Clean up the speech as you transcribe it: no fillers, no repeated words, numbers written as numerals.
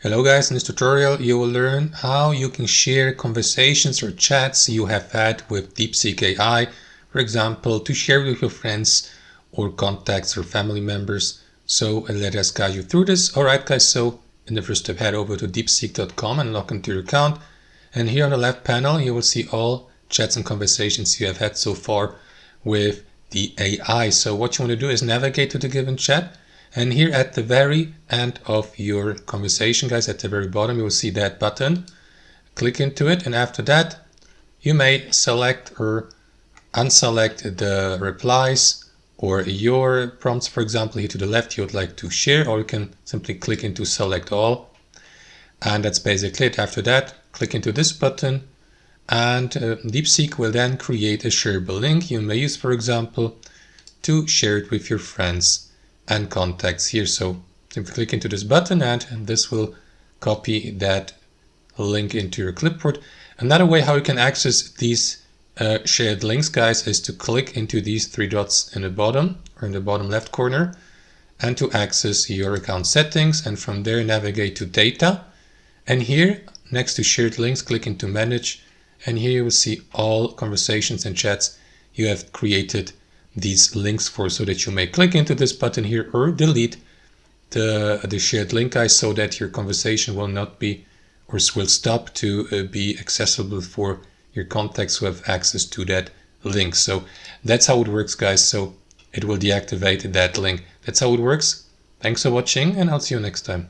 Hello guys, in this tutorial you will learn how you can share conversations or chats you have had with DeepSeek AI, for example, to share with your friends or contacts or family members. So let us guide you through this. Alright guys, so in the first step head over to deepseek.com and log into your account. And here on the left panel you will see all chats and conversations you have had so far with the AI. So what you want to do is navigate to the given chat. And here at the very end of your conversation, guys, at the very bottom, you will see that button. Click into it, and after that, you may select or unselect the replies or your prompts. For example, here to the left, you would like to share, or you can simply click into select all. And that's basically it. After that, click into this button, and DeepSeek will then create a shareable link you may use, for example, to share it with your friends and contacts here. So simply click into this button and this will copy that link into your clipboard. Another way how you can access these shared links, guys, is to click into these three dots in the bottom or in the bottom left corner and to access your account settings, and from there navigate to data, and here next to shared links click into manage, and here you will see all conversations and chats you have created these links for, so that you may click into this button here or delete the shared link, guys, so that your conversation will not be or will stop to be accessible for your contacts who have access to that link. So that's how it works, guys. So it will deactivate that link. That's how it works. Thanks for watching, and I'll see you next time.